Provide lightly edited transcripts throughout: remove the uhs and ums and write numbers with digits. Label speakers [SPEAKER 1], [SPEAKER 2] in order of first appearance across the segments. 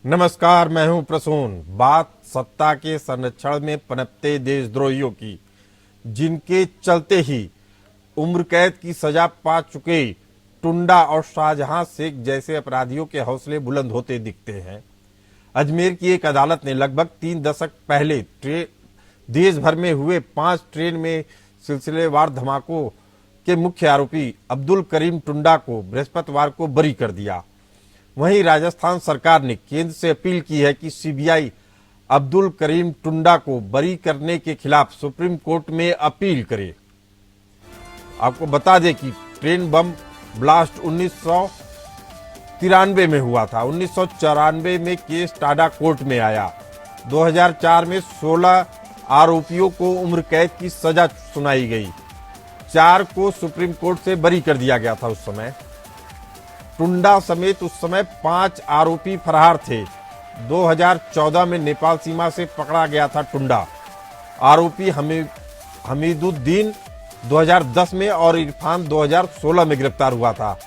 [SPEAKER 1] नमस्कार, मैं हूं प्रसून। बात सत्ता के संरक्षण में पनपते देशद्रोहियों की, जिनके चलते ही उम्र कैद की सजा पा चुके टुंडा और शाहजहां शेख जैसे अपराधियों के हौसले बुलंद होते दिखते हैं। अजमेर की एक अदालत ने लगभग 3 दशक पहले देश भर में हुए 5 ट्रेन में सिलसिलेवार धमाकों के मुख्य आरोपी अब्दुल करीम टुंडा को बृहस्पतिवार को बरी कर दिया। वहीं राजस्थान सरकार ने केंद्र से अपील की है कि सीबीआई अब्दुल करीम टुंडा को बरी करने के खिलाफ सुप्रीम कोर्ट में अपील करे। आपको बता दें कि ट्रेन बम ब्लास्ट 1993 में हुआ था। 1994 में केस टाडा कोर्ट में आया। 2004 में 16 आरोपियों को उम्र कैद की सजा सुनाई गई। 4 को सुप्रीम कोर्ट से बरी कर दिया गया था। उस समय टुंडा समेत उस समय 5 आरोपी फरार थे। 2014 में नेपाल सीमा से पकड़ा गया था टुंडा। आरोपी हमीदुद्दीन 2010 में और इरफान 2016 में गिरफ्तार हुआ था।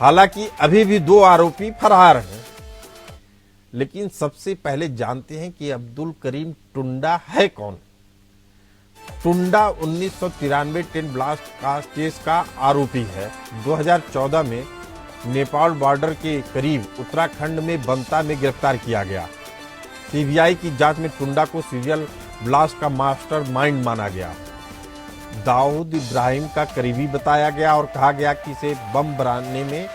[SPEAKER 1] हालांकि अभी भी 2 आरोपी फरार हैं। लेकिन सबसे पहले जानते हैं कि अब्दुल करीम टुंडा है कौन। टुंडा 1993 ट्रेन ब्लास्ट का केस का आरोपी है। 2014 में नेपाल बॉर्डर के करीब उत्तराखंड में बंता में गिरफ्तार किया गया। सीबीआई की जांच में टुंडा को सीरियल ब्लास्ट का मास्टरमाइंड माना गया। दाऊद इब्राहिम का करीबी बताया गया और कहा गया कि इसे बम बनाने में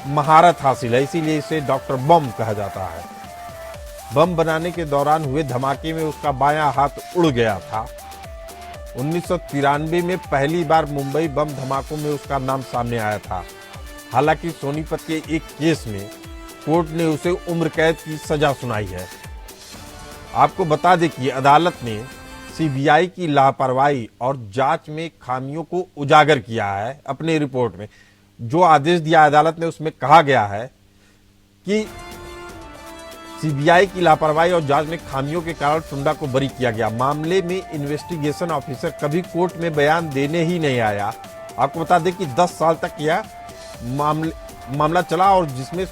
[SPEAKER 1] महारत हासिल है, इसीलिए इसे डॉक्टर बम कहा जाता है। बम बनाने के दौरान हुए धमाके में उसका बायां हाथ उड़ गया था। 1993 में पहली बार मुंबई बम धमाकों में उसका नाम सामने आया था। हालांकि सोनीपत के एक केस में कोर्ट ने उसे उम्र कैद की सजा सुनाई है। आपको बता दें कि अदालत ने सीबीआई की लापरवाही और जांच में खामियों को उजागर किया है। अपनी रिपोर्ट में जो आदेश दिया अदालत ने, उसमें कहा गया है कि सीबीआई की लापरवाही और जांच में खामियों के कारण टुंडा को बरी किया गया। मामले में इन्वेस्टिगेशन ऑफिसर कभी कोर्ट में बयान देने ही नहीं आया। आपको बता दें कि 10 साल तक यह मामला चला और जिसमें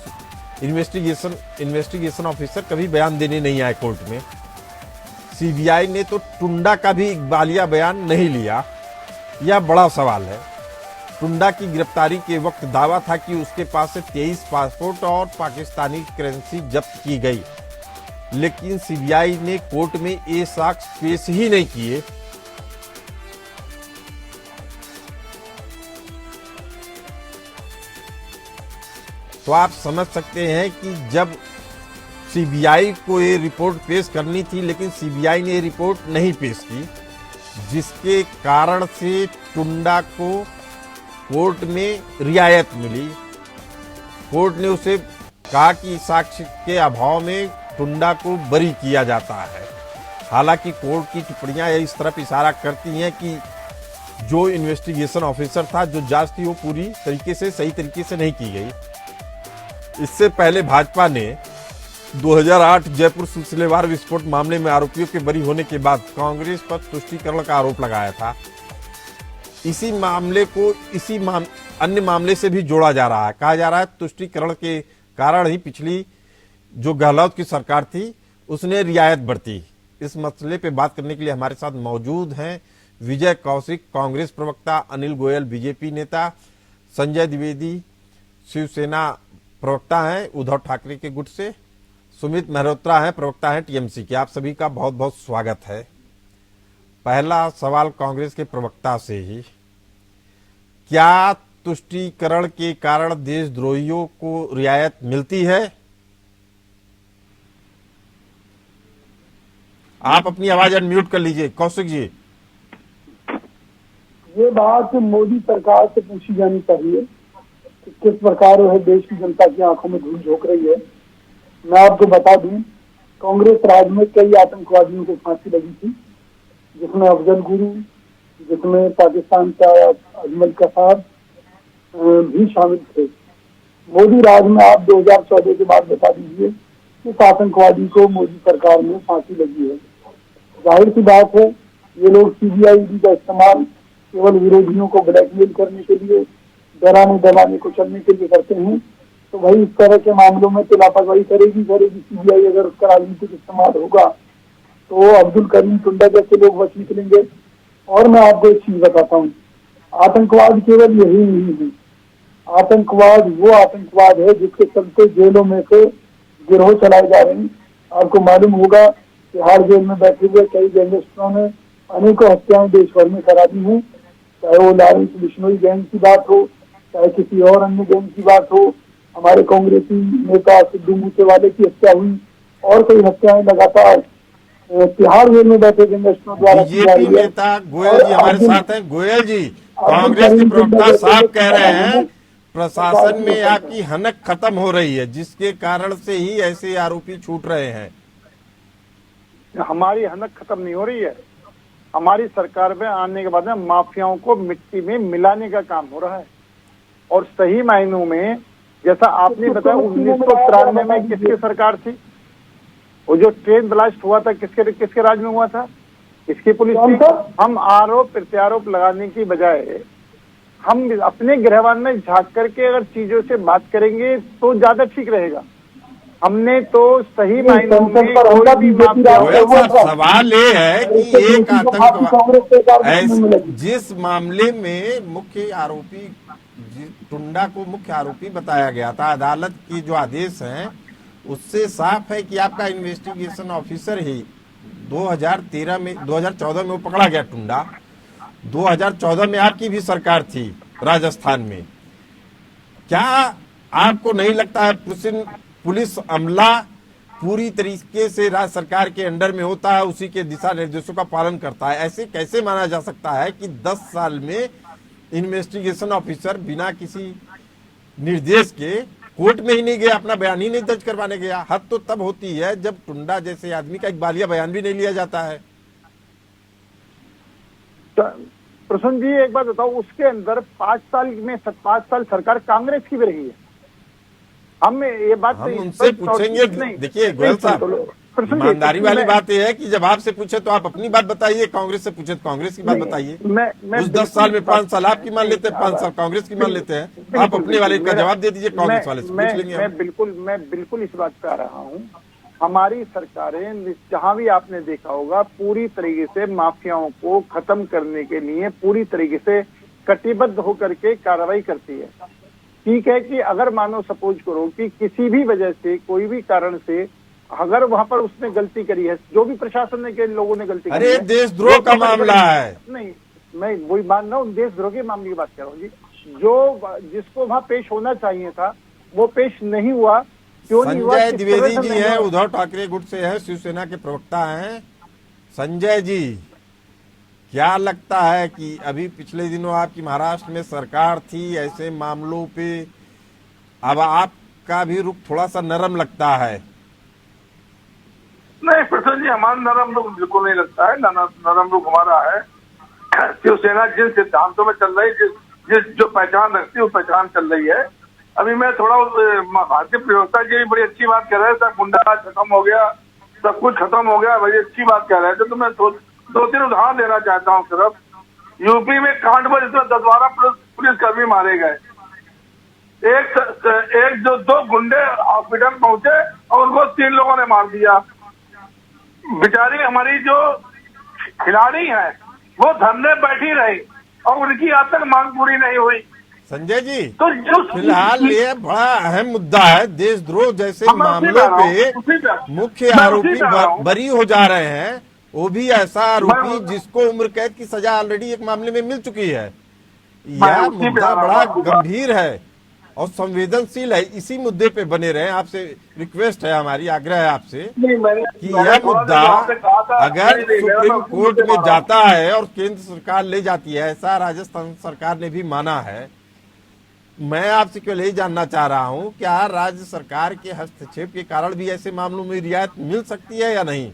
[SPEAKER 1] इन्वेस्टिगेशन ऑफिसर कभी बयान देने नहीं आए कोर्ट में। सीबीआई ने तो टुंडा का भी इकबालिया बयान नहीं लिया। यह बड़ा सवाल है। टुंडा की गिरफ्तारी के वक्त दावा था कि उसके पास से 23 पासपोर्ट और पाकिस्तानी करेंसी जब्त की गई, लेकिन सीबीआई ने कोर्ट में ये साक्ष्य पेश ही नहीं किए। तो आप समझ सकते हैं कि जब सीबीआई को ये रिपोर्ट पेश करनी थी, लेकिन सीबीआई ने ये रिपोर्ट नहीं पेश की, जिसके कारण से टुंडा को कोर्ट में रियायत मिली। कोर्ट ने उसे कहा कि साक्ष्य के अभाव में टुंडा को बरी किया जाता है। हालांकि कोर्ट की टिप्पणियां इस तरफ इशारा करती हैं कि जो इन्वेस्टिगेशन ऑफिसर था, जो जांच थी, वो पूरी तरीके से सही तरीके से नहीं की गई। इससे पहले भाजपा ने 2008 जयपुर सिलसिलेवार विस्फोट मामले में आरोपियों के बरी होने के बाद कांग्रेस पर तुष्टीकरण का आरोप लगाया था। इसी मामले को अन्य मामले से भी जोड़ा जा रहा है। कहा जा रहा है तुष्टीकरण के कारण ही पिछली जो गहलोत की सरकार थी उसने रियायत बरती। इस मसले पे बात करने के लिए हमारे साथ मौजूद हैं विजय कौशिक कांग्रेस प्रवक्ता, अनिल गोयल बीजेपी नेता, संजय द्विवेदी शिवसेना प्रवक्ता हैं उद्धव ठाकरे के गुट से, सुमित मेहरोत्रा हैं प्रवक्ता हैं टीएमसी के। आप सभी का बहुत बहुत स्वागत है। पहला सवाल कांग्रेस के प्रवक्ता से ही, क्या तुष्टीकरण के कारण देशद्रोहियों को रियायत मिलती है? आप अपनी आवाज अनम्यूट कर लीजिए कौशिक जी।
[SPEAKER 2] ये बात मोदी सरकार से पूछी जानी चाहिए कि किस प्रकार वह देश की जनता की आंखों में धूल झोंक रही है। मैं आपको बता दूं, कांग्रेस राज में कई आतंकवादियों को फांसी लगी थी, जिसमें अफजल गुरु, जिसमें पाकिस्तान का अजमल कसाब भी शामिल थे। मोदी राज में आप 2014 के बाद बता दीजिए किस आतंकवादी को मोदी सरकार में फांसी लगी है। जाहिर सी बात है, ये लोग सीबीआई का इस्तेमाल केवल विरोधियों को ब्लैकमेल करने के लिए, डराने दबाने को चलने के लिए करते हैं। तो भाई इस तरह के मामलों में तो लापरवाही करेगी सीबीआई। अगर उसका राजनीतिक इस्तेमाल होगा तो अब्दुल करीम टुंडा जैसे लोग बच निकलेंगे। और मैं आपको एक चीज बताता हूँ, आतंकवाद केवल यही नहीं है, आतंकवाद वो आतंकवाद है जिसके चलते जेलों में से गिरोह चलाए जा रहे हैं। आपको मालूम होगा तिहाड़ जेल में बैठे हुए कई गैंगस्टरों ने अनेकों हत्याएं देश भर में करा दी हैं, चाहे वो लॉरेंस बिश्नोई गैंग की बात हो, चाहे किसी और अन्य गैंग की बात हो। हमारे कांग्रेसी नेता सिद्धू मूसेवाले की हत्या हुई और कई हत्याएं लगातार तिहाड़ जेल में बैठे गैंगस्टरों द्वारा की जा
[SPEAKER 1] बीजेपी
[SPEAKER 2] रही है।
[SPEAKER 1] नेता गोयल जी हमारे साथ हैं। गोयल जी, कांग्रेस के प्रवक्ता साहब कह रहे हैं प्रशासन में आपकी हनक खत्म हो रही है, जिसके कारण से ही ऐसे आरोपी छूट रहे हैं।
[SPEAKER 3] हमारी हनक खत्म नहीं हो रही है। हमारी सरकार में आने के बाद में माफियाओं को मिट्टी में मिलाने का काम हो रहा है। और सही मायनों में जैसा आपने बताया 1993 में किसकी सरकार थी, वो जो ट्रेन ब्लास्ट हुआ था किसके राज में हुआ था, किसकी पुलिस थी। हम आरोप प्रत्यारोप लगाने की बजाय हम अपने गृहवान में झांक करके अगर चीजों से बात करेंगे तो ज्यादा ठीक रहेगा। हमने तो सही मायनों में कोई भी
[SPEAKER 1] सवाल ये है कि एक आतंकवाद जिस मामले में मुख्य आरोपी टुंडा को मुख्य आरोपी बताया गया था, अदालत की जो आदेश हैं उससे साफ है कि आपका इन्वेस्टिगेशन ऑफिसर ही 2014 में वो पकड़ा गया टुंडा। 2014 में आपकी भी सरकार थी राजस्थान में। क्या आपको नहीं लगता है पुलिस अमला पूरी तरीके से राज्य सरकार के अंडर में होता है, उसी के दिशा निर्देशों का पालन करता है? ऐसे कैसे माना जा सकता है कि 10 साल में इन्वेस्टिगेशन ऑफिसर बिना किसी निर्देश के कोर्ट में ही नहीं गया, अपना बयान ही नहीं दर्ज करवाने गया? हद तो तब होती है जब टुंडा जैसे आदमी का एक बालिया बयान भी नहीं लिया जाता है।
[SPEAKER 3] प्रसन्न जी एक बात बताओ, उसके अंदर 5 साल सरकार कांग्रेस की भी रही है। हम ये बात
[SPEAKER 1] हम उनसे पूछेंगे। देखिए गोयल साहब, ईमानदारी वाली बात यह है कि जब आपसे पूछे तो आप अपनी बात बताइए, कांग्रेस से पूछे तो कांग्रेस की बात बताइए। उस 10 साल में 5 साल आपकी मान लेते हैं, 5 साल कांग्रेस की मान लेते हैं। आप अपने वाले का जवाब दे दीजिए, कांग्रेस वाले से पूछ लेंगे।
[SPEAKER 3] मैं बिल्कुल इस बात पे आ रहा हूँ। हमारी सरकारें जहां भी आपने देखा होगा पूरी तरीके से माफियाओं को खत्म करने के लिए पूरी तरीके से कटिबद्ध होकर के कार्रवाई करती है। ठीक है कि अगर मानो सपोज करो कि किसी भी वजह से कोई भी कारण से अगर वहां पर उसने गलती करी है, जो भी प्रशासन के लोगों ने गलती करी है,
[SPEAKER 1] अरे देशद्रोह का मामला है।
[SPEAKER 3] नहीं, मैं वही मान रहा हूँ, देशद्रोह के मामले की बात कर रहा हूँ जी। जो जिसको वहां पेश होना चाहिए था वो पेश नहीं हुआ। क्यों नहीं हुआ?
[SPEAKER 1] संजय द्विवेदी जी हैं, उद्धव ठाकरे गुट से है, शिवसेना के प्रवक्ता हैं। संजय जी, क्या लगता है कि अभी पिछले दिनों आपकी महाराष्ट्र में सरकार थी, ऐसे मामलों पे अब आपका भी रुख थोड़ा सा नरम लगता है?
[SPEAKER 4] नहीं प्रसन्न जी, हमारा नरम रुख बिल्कुल नहीं लगता है। नरम रुख हमारा है। शिवसेना जिन सिद्धांतों में चल रही, जिस जो पहचान रखती है वो पहचान चल रही है। अभी मैं थोड़ा भारतीय प्रवक्ता जी बड़ी अच्छी बात कह रहे थे, गुंडाराज खत्म हो गया, सब कुछ खत्म हो गया, बड़ी अच्छी बात कह रहे थे। तो मैं 2-3 उदाहरण देना चाहता हूँ। सिर्फ यूपी में कांड पर इसमें 12 पुलिसकर्मी मारे गए। एक जो 2 गुंडे हॉस्पिटल पहुंचे और उनको 3 लोगों ने मार दिया। बेचारी हमारी जो खिलाड़ी है वो धरने बैठी रही और उनकी आज तक मांग पूरी नहीं हुई।
[SPEAKER 1] संजय जी,
[SPEAKER 4] तो
[SPEAKER 1] फिलहाल ये बड़ा अहम मुद्दा है। देशद्रोह जैसे मामलों पे मुख्य आरोपी बरी हो जा रहे हैं, वो भी ऐसा आरोपी जिसको उम्र कैद की सजा ऑलरेडी एक मामले में मिल चुकी है। यह मुद्दा बड़ा गंभीर है और संवेदनशील है। इसी मुद्दे पे बने रहे। आपसे रिक्वेस्ट है, हमारी आग्रह है आपसे कि यह मुद्दा अगर सुप्रीम कोर्ट में जाता है और केंद्र सरकार ले जाती है, ऐसा राजस्थान सरकार ने भी माना है। मैं आपसे केवल यही जानना चाह रहा हूं, क्या राज्य सरकार के हस्तक्षेप के कारण भी ऐसे मामलों में रियायत मिल सकती है या नहीं?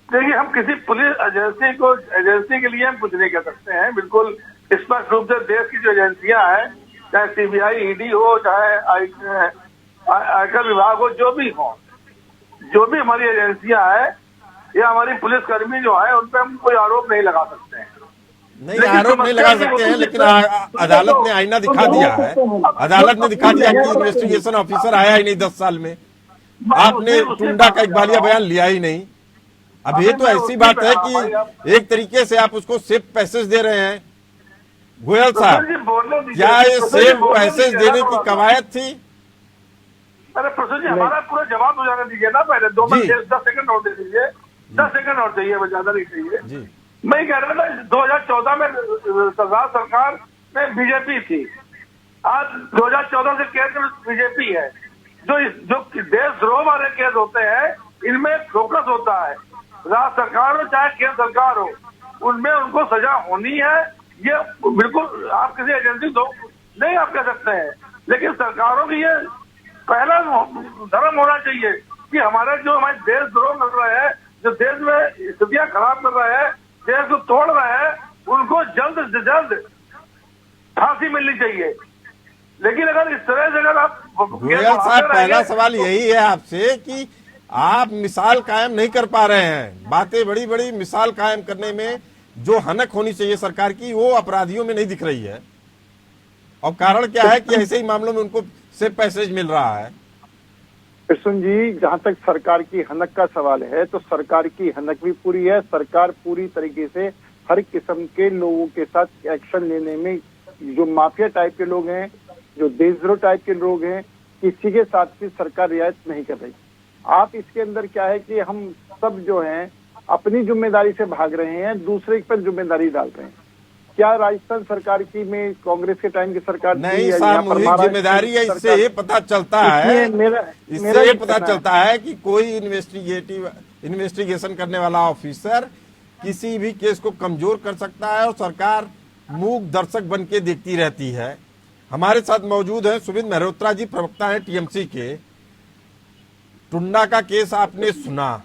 [SPEAKER 4] देखिए, हम किसी पुलिस एजेंसी के लिए हम कुछ नहीं कह सकते हैं। बिल्कुल स्पष्ट रूप से देश की जो एजेंसियां हैं, चाहे सीबीआई, ईडी हो, चाहे आयकर विभाग हो, जो भी हमारी एजेंसियां हैं या हमारी पुलिसकर्मी जो है, उन पर हम कोई आरोप नहीं लगा सकते हैं।
[SPEAKER 1] नहीं,
[SPEAKER 4] लेकिन
[SPEAKER 1] आरोप नहीं लगा
[SPEAKER 4] समस्या ये
[SPEAKER 1] सकते हैं,
[SPEAKER 4] होती
[SPEAKER 1] लेकिन
[SPEAKER 4] है-
[SPEAKER 1] अदालत ने आईना दिखा दिया है। अदालत ने दिखा दिया कि इन्वेस्टिगेशन ऑफिसर आया ही नहीं 10 साल में। आपने टुंडा का इकबालिया बयान लिया ही नहीं। अब ये तो ऐसी बात है कि एक तरीके से आप उसको सेफ पैसेज दे रहे हैं। गोयल साहब, क्या ये सेफ पैसेज देने की कवायद थी?
[SPEAKER 4] अरे प्रसन्न जी, हमारा पूरा जवाब हो जाने दीजिए ना पहले। 2
[SPEAKER 1] जी।
[SPEAKER 4] मिनट 10 सेकंड और दे दीजिए। 10 सेकंड और चाहिए, बस ज्यादा नहीं चाहिए।
[SPEAKER 1] जी,
[SPEAKER 4] मैं कह रहा था 2014 में सरदार सरकार में बीजेपी थी। आज 2014 से केंद्र में बीजेपी है। जो देशद्रोह वाले केस होते हैं, इनमें फोकस होता है। राज्य सरकार हो चाहे केंद्र सरकार हो, उनमें उनको सजा होनी है। ये बिल्कुल आप किसी एजेंसी को नहीं आप कह सकते हैं, लेकिन सरकारों की ये पहला धर्म होना चाहिए कि हमारे देशद्रोह कर रहे हैं, जो देश में स्थितियां खराब कर रहे हैं, देश को तोड़ रहे हैं, उनको जल्द से जल्द फांसी मिलनी चाहिए। लेकिन अगर इस तरह से अगर आप
[SPEAKER 1] गोयल साहब, पहला सवाल यही है आपसे कि आप मिसाल कायम नहीं कर पा रहे हैं। बातें बड़ी बड़ी, मिसाल कायम करने में जो हनक होनी चाहिए सरकार की, वो अपराधियों में नहीं दिख रही है। और कारण क्या है कि ऐसे ही मामलों में उनको सेफ पैसेज मिल रहा है।
[SPEAKER 3] कृष्ण जी, जहाँ तक सरकार की हनक का सवाल है, तो सरकार की हनक भी पूरी है। सरकार पूरी तरीके से हर किस्म के लोगों के साथ एक्शन लेने में, जो माफिया टाइप के लोग हैं, जो देशद्रोह टाइप के लोग हैं, किसी के साथ भी सरकार रियायत नहीं कर रही। आप इसके अंदर क्या है कि हम सब जो हैं अपनी जिम्मेदारी से भाग रहे हैं, दूसरे पर जिम्मेदारी डाल रहे हैं। क्या राजस्थान सरकार की में कांग्रेस के टाइम की सरकार
[SPEAKER 1] नहीं, सामूहिक जिम्मेदारी है। इससे ये पता चलता है, इससे ये पता चलता है कि कोई इन्वेस्टिगेशन करने वाला ऑफिसर किसी भी केस को कमजोर कर सकता है और सरकार मूक दर्शक बन के देखती रहती है। हमारे साथ मौजूद है सुमित मेहरोत्रा जी, प्रवक्ता है टीएमसी के। टुंडा का केस आपने सुना,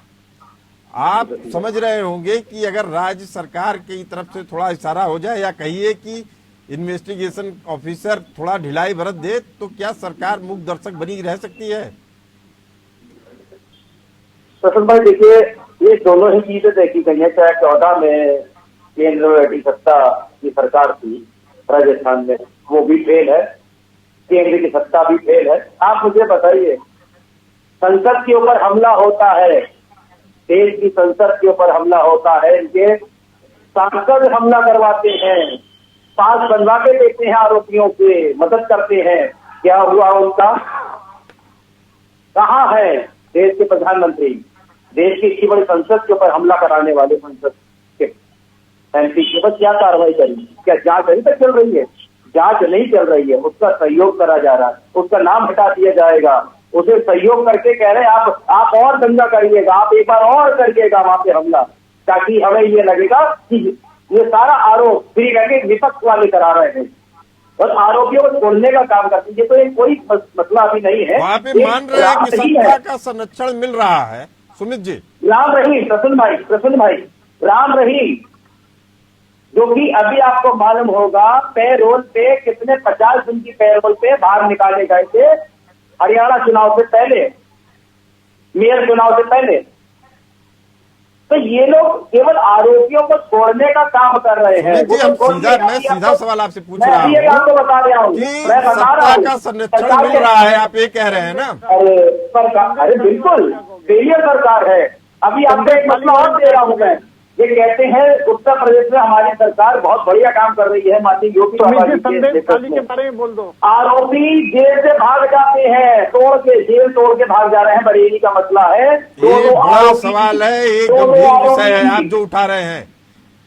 [SPEAKER 1] आप समझ रहे होंगे कि अगर राज्य सरकार की तरफ से थोड़ा इशारा हो जाए, या कहिए कि इन्वेस्टिगेशन ऑफिसर थोड़ा ढिलाई बरत दे, तो क्या सरकार मूक दर्शक बनी रह सकती है?
[SPEAKER 5] प्रसन्न भाई, देखिए, ये दोनों ही चीजें देखी गई है। चाहे 14 में केंद्र में बैठी सत्ता की सरकार थी राजस्थान में, वो भी फेल है। केंद्र की सत्ता भी फेल है। आप मुझे बताइए, संसद के ऊपर हमला होता है, देश की संसद के ऊपर हमला होता है, इनके सांसद हमला करवाते हैं, पास बनवा के देते हैं, आरोपियों के मदद करते हैं। क्या हुआ उनका? कहाँ है देश के प्रधानमंत्री? देश की इतनी बड़ी संसद के ऊपर हमला कराने वाले संसद के एमपी के ऊपर क्या कार्रवाई करी? क्या जांच अभी तक चल रही है? जांच नहीं चल रही है, उसका सहयोग करा जा रहा है, उसका नाम हटा दिया जाएगा। उसे सहयोग करके कह रहे हैं आप और दंगा करिएगा, आप एक बार और करिएगा वहां पे हमला, ताकि हमें ये लगेगा कि ये सारा आरोप फिर करके विपक्ष वाले करा रहे हैं और आरोपियों को छोड़ने का काम करते हैं। ये तो एक कोई मसला अभी नहीं है।
[SPEAKER 1] वहाँ पे मान रहे हैं कि सत्ता का संरक्षण मिल रहा है। सुमित जी,
[SPEAKER 5] राम रहीम, प्रसन्न भाई, राम रहीम, जो कि अभी आपको मालूम होगा पेरोल पे कितने 50 दिन की पेरोल पे बाहर निकाले गए थे हरियाणा चुनाव से पहले, मेयर चुनाव से पहले। तो ये लोग केवल आरोपियों को छोड़ने का काम कर रहे हैं।
[SPEAKER 1] मैं सीधा सवाल आपसे पूछ रहा हूँ
[SPEAKER 5] आपको बता रहा हूँ, मैं बता रहा हूँ,
[SPEAKER 1] का संरक्षण मिल रहा है, आप ये कह रहे हैं ना?
[SPEAKER 5] अरे बिल्कुल फेलियर सरकार है। अभी आपको एक मसला और दे रहा हूँ मैं। ये कहते हैं उत्तर प्रदेश में हमारी सरकार बहुत बढ़िया काम कर रही है, माननीय योगी बाबा जी
[SPEAKER 3] के बारे में बोल दो।
[SPEAKER 5] आरोपी जेल से भाग जाते हैं, जेल तोड़ के भाग जा रहे हैं। बरेली का मसला है,
[SPEAKER 1] एक बड़ा सवाल है, एक गंभीर विषय है आप जो उठा रहे हैं,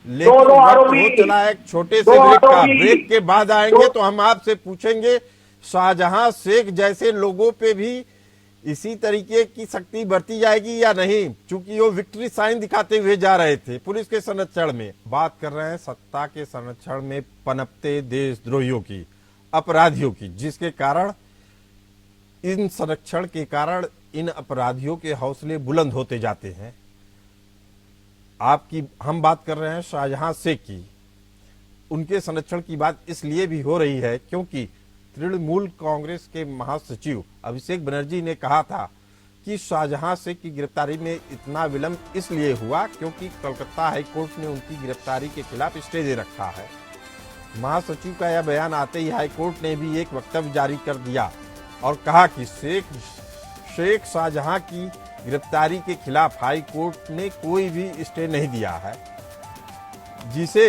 [SPEAKER 1] लेकिन वक्त हो चला है एक छोटे से ब्रेक का। ब्रेक के बाद आएंगे तो हम आपसे पूछेंगे शाहजहां शेख जैसे लोगों पे भी इसी तरीके की सख्ती बरती जाएगी या नहीं, क्योंकि वो विक्ट्री साइन दिखाते हुए जा रहे थे पुलिस के संरक्षण में। बात कर रहे हैं सत्ता के संरक्षण में पनपते देशद्रोहियों की, अपराधियों की, जिसके कारण इन संरक्षण के कारण इन अपराधियों के हौसले बुलंद होते जाते हैं। हम बात कर रहे हैं शाहजहां शेख की। उनके संरक्षण की बात इसलिए भी हो रही है क्योंकि तृणमूल कांग्रेस के महासचिव अभिषेक बनर्जी ने कहा था कि शाहजहां शेख की गिरफ्तारी में इतना विलंब इसलिए हुआ क्योंकि कोलकाता हाई कोर्ट ने उनकी गिरफ्तारी के खिलाफ स्टे दे रखा है। महासचिव का यह बयान आते ही हाई कोर्ट ने भी एक वक्तव्य जारी कर दिया और कहा कि शेख शाहजहां की गिरफ्तारी के खिलाफ हाई कोर्ट ने कोई भी स्टे नहीं दिया है, जिसे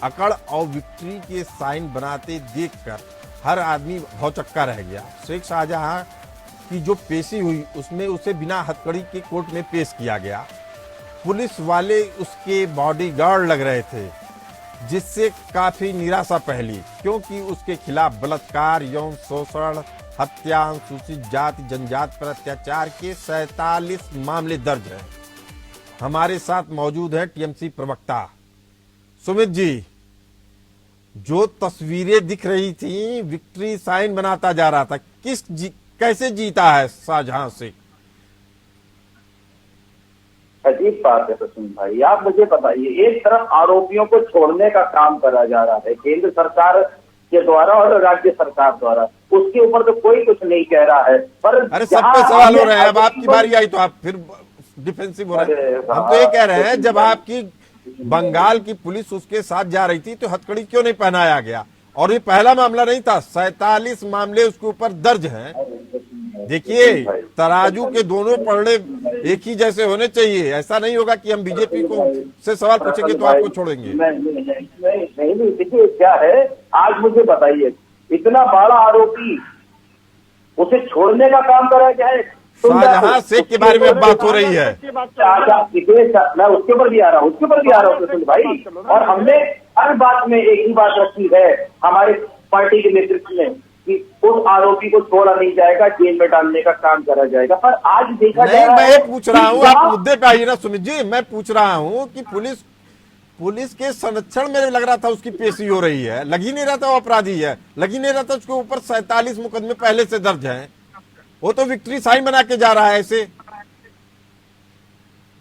[SPEAKER 1] अकड़ और विक्ट्री के साइन बनाते देखकर हर आदमी भौचक्का रह गया। शेख शाहजहां की जो पेशी हुई उसमें उसे बिना हथकड़ी के कोर्ट में पेश किया गया। पुलिस वाले उसके बॉडीगार्ड लग रहे थे, जिससे काफी निराशा फैली क्योंकि उसके खिलाफ बलात्कार, यौन शोषण, हत्या, अनुसूचित जाति जनजाति पर अत्याचार के 47 मामले दर्ज हैं। हमारे साथ मौजूद है टीएमसी प्रवक्ता सुमित जी। जो तस्वीरें दिख रही थी, विक्ट्री साइन बनाता जा रहा था, कैसे जीता है शाहजहां शेख?
[SPEAKER 5] अजीब बात है प्रसून भाई, आप मुझे बताइए, एक तरफ आरोपियों को छोड़ने का काम करा जा रहा है केंद्र सरकार के द्वारा और राज्य सरकार द्वारा, उसके ऊपर तो कोई कुछ नहीं कह रहा है। पर
[SPEAKER 1] अरे सब पे सवाल हो रहे हैं। अब आपकी बारी आई तो आप फिर डिफेंसिव हो रहे हैं। हम तो ये कह रहे हैं, जब आपकी बंगाल की पुलिस उसके साथ जा रही थी तो हथकड़ी क्यों नहीं पहनाया गया? और ये पहला मामला नहीं था, 47 मामले उसके ऊपर दर्ज हैं। देखिए, तराजू के दोनों पलड़े एक ही जैसे होने चाहिए। ऐसा नहीं होगा कि हम बीजेपी को से सवाल पूछेंगे तो आपको छोड़ेंगे।
[SPEAKER 5] नहीं, देखिए क्या है, आज मुझे बताइए, इतना बड़ा आरोपी, उसे छोड़ने का काम करा जाए?
[SPEAKER 1] शाहजहां शेख के बारे में बात हो रही है।
[SPEAKER 5] मैं उसके ऊपर भी आ रहा हूँ, प्रसून भाई। और हमने हर बात में एक ही बात रखी है हमारे पार्टी के नेतृत्व में कि उस आरोपी को छोड़ा नहीं जाएगा, जेल में डालने का काम करा जाएगा। पर आज देखा
[SPEAKER 1] नहीं, मैं ये पूछ रहा हूँ, आप मुद्दे पे आइए ना सुमित जी। मैं पूछ रहा हूँ कि पुलिस के संरक्षण में लग रहा था उसकी पेशी हो रही है, लग ही नहीं रहा था वो अपराधी है, लग ही नहीं रहा था उसके ऊपर 47 मुकदमे पहले से दर्ज हैं। वो तो विक्ट्री साइन बना के जा रहा है ऐसे।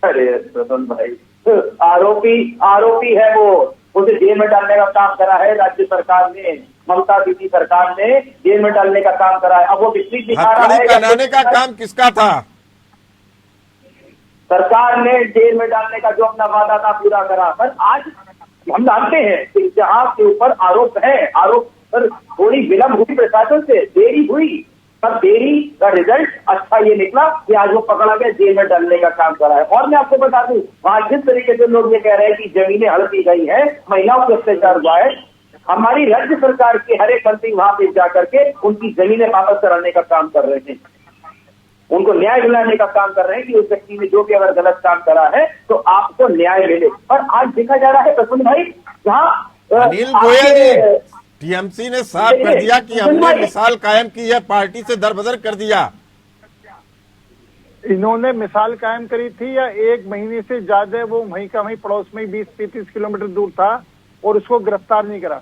[SPEAKER 5] अरे प्रसून भाई, आरोपी है वो, उसे जेल में डालने का काम करा है राज्य सरकार ने, ममता दीदी सरकार ने जेल में डालने का काम करा है। अब वो विक्ट्री दिखा रहा है।
[SPEAKER 1] पहनाने का काम किसका था?
[SPEAKER 5] सरकार ने जेल में डालने का जो अपना वादा था पूरा करा। पर आज हम जानते हैं कि जहां के ऊपर आरोप पर थोड़ी विलंब हुई, प्रशासन से देरी हुई, पर देरी का रिजल्ट अच्छा ये निकला कि आज वो पकड़ा गया, जेल में डालने का काम करा है। और मैं आपको बता दूं, वहां जिस तरीके से लोग ये कह रहे हैं कि जमीनें हड़पी गई है, महिलाओं को अत्याचार हुआ है, हमारी राज्य सरकार के हर एक मंत्री वहां पे जाकर के उनकी जमीनें वापस कराने का काम कर रहे हैं, उनको न्याय दिलाने का काम कर रहे हैं कि उस व्यक्ति ने जो भी अगर गलत काम करा है तो आपको न्याय मिले। पर आज देखा जा रहा है प्रसून भाई, जहाँ
[SPEAKER 1] अनिल गोयल जी, टीएमसी ने साफ कर दिया कि हमने मिसाल कायम की है, पार्टी से दरबदर कर दिया।
[SPEAKER 3] इन्होंने मिसाल कायम करी थी या एक महीने से ज्यादा वो वहीं का वहीं पड़ोस में 20-33 किलोमीटर दूर था और उसको गिरफ्तार नहीं करा।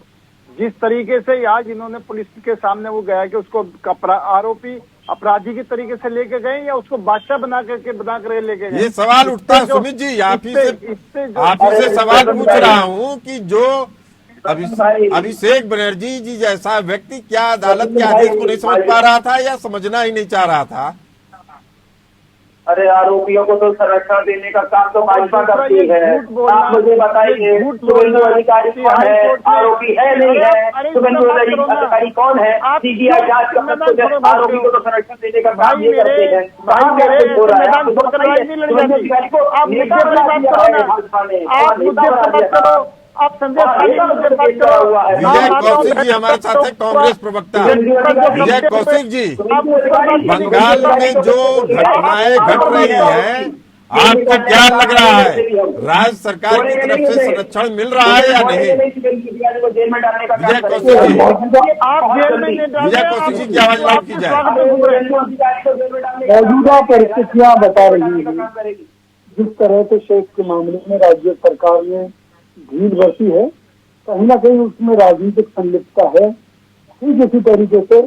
[SPEAKER 3] जिस तरीके से आज इन्होंने पुलिस के सामने वो गया कि उसको आरोपी अपराधी के तरीके से लेके गए या उसको बादशाह बना कर लेके गए,
[SPEAKER 1] ये सवाल उठता है सुमित जी। आप ही से सवाल पूछ रहा हूँ कि जो अभिषेक बनर्जी जी जैसा व्यक्ति क्या अदालत के आदेश को नहीं समझ पा रहा था या समझना ही नहीं चाह रहा था?
[SPEAKER 5] अरे आरोपियों को तो संरक्षण देने का काम तो भाजपा करती है। आप मुझे बताइए, शुभेंदु अधिकारी कौन है? आरोपी है नहीं है? शुभेंदु अधिकारी कौन है? सीबीआई जांच कर, आरोपी को तो संरक्षण देने का काम ये करते हैं।
[SPEAKER 3] आप संजय
[SPEAKER 1] विजय कौशिक जी हमारे साथ है, कांग्रेस प्रवक्ता। विजय कौशिक जी, बंगाल में जो घटनाएं घट रही हैं, आपको क्या लग रहा है, राज्य सरकार की तरफ से संरक्षण मिल रहा है या नहीं? विजय कौशिक जी, विजय कौशिक जी की आवाज लाउड की जाए।
[SPEAKER 2] मौजूदा परिस्थितियां बता रही है जिस तरह से शेख के मामले में राज्य सरकार ने भीड़ बरती है, कहीं ना कहीं उसमें राजनीतिक संलिप्तता है। ठीक इसी तरीके से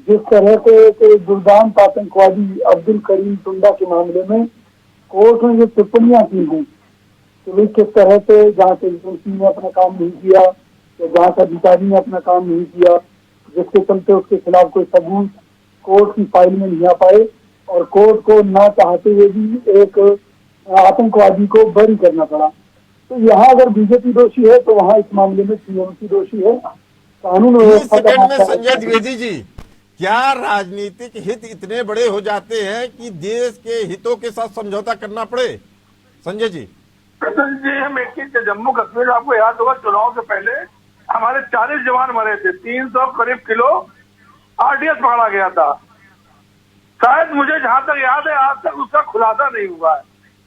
[SPEAKER 2] जिस तरह से दुर्दांत आतंकवादी अब्दुल करीम टुंडा के मामले में कोर्ट ने जो टिप्पणियां की हैं कि भाई किस तरह से जहाँ से एजेंसी ने अपना काम नहीं किया या जहाँ से अधिकारी ने अपना काम नहीं किया, जिसके चलते उसके खिलाफ कोई सबूत कोर्ट की फाइल में नहीं आ पाए, और कोर्ट को न चाहते हुए भी एक आतंकवादी को बरी करना पड़ा। तो यहाँ अगर बीजेपी दोषी है तो वहाँ इस मामले में टीएमसी दोषी है। कानून
[SPEAKER 1] 30
[SPEAKER 2] व्यवस्था का
[SPEAKER 1] सेकंड में
[SPEAKER 2] मामला
[SPEAKER 1] संजय
[SPEAKER 2] है।
[SPEAKER 1] द्विवेदी जी, क्या राजनीतिक हित इतने बड़े हो जाते हैं कि देश के हितों के साथ समझौता करना पड़े? संजय जी,
[SPEAKER 4] जी हम एक चीज जम्मू कश्मीर आपको याद होगा, चुनाव से पहले हमारे 40 जवान मरे थे, 300 करीब किलो आरडीएक्स पकड़ा गया था। शायद मुझे जहां तक याद है आज तक उसका खुलासा नहीं हुआ है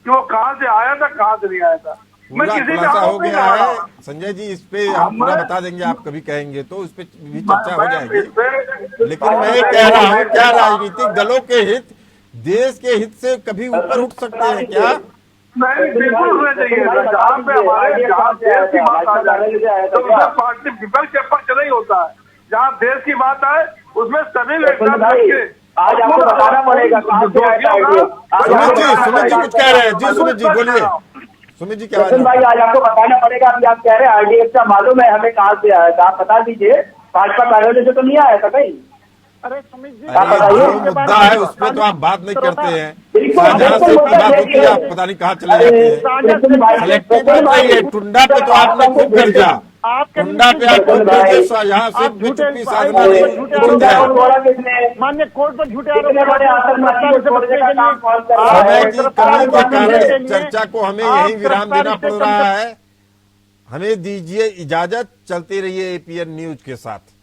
[SPEAKER 4] कि वो कहां से आया था कहां से नहीं आया था। मैं
[SPEAKER 1] पूरा
[SPEAKER 4] किसी पे
[SPEAKER 1] खुलासा हो
[SPEAKER 4] आरोप नहीं
[SPEAKER 1] गया
[SPEAKER 4] लगा रहा
[SPEAKER 1] है
[SPEAKER 4] हूं।
[SPEAKER 1] संजय जी, इस पे हम पूरा बता देंगे, आप कभी कहेंगे तो इस पे भी चर्चा हो जाएगी। लेकिन मैं कह रहा हूँ, क्या राजनीतिक दलों के हित देश के हित से कभी ऊपर उठ सकते हैं क्या?
[SPEAKER 4] नहीं, बिल्कुल होना चाहिए। जहाँ पे हमारे जहाँ देश की बात आ जाए तो उसमें पार्टी विपक्ष के पक्ष नहीं होता है। जहाँ देश की बात आए उसमें सभी लोग एक साथ बैठ के
[SPEAKER 5] आज आपको बताना पड़ेगा कहाँ से आया था
[SPEAKER 1] सुमित जी कुछ कह रहे हैं जी। सुमित जी बोलिए। सुमित जी क्या
[SPEAKER 5] सचिन भाई, आज आपको बताना पड़ेगा। अभी आप कह रहे हैं आरडीएक्स का मालूम है हमें कहाँ से आया था, आप बता दीजिए। भाजपा कार्यालय से तो नहीं आया था कहीं?
[SPEAKER 3] अरे सुमित जी,
[SPEAKER 5] आप बताइए।
[SPEAKER 1] जो मुद्दा है उस पर तो आप बात नहीं करते हैं।
[SPEAKER 5] बिल्कुल,
[SPEAKER 1] शाहजहां से
[SPEAKER 5] बिल्कुल
[SPEAKER 1] की बात होती है,
[SPEAKER 5] मुद्दा
[SPEAKER 1] आप पता नहीं कहाँ चले जाते हैं। कलेक्टिव बात नहीं है। टुंडा पे तो आपने खूब गर्जा, टुंडा पे आप खूब गर्जे, शाहजहां से पे चुप्पी साधना नहीं उचित है।
[SPEAKER 3] मान्य कोर्ट पर झूठे
[SPEAKER 5] इतने बड़े आतंकवादियों को छोड़ने का काम कौन कर रहा है?
[SPEAKER 1] समय की कमी के कारण चर्चा को हमें यही विराम देना पड़ रहा है। हमें दीजिए इजाजत, चलते रहिए एपीएन न्यूज के साथ।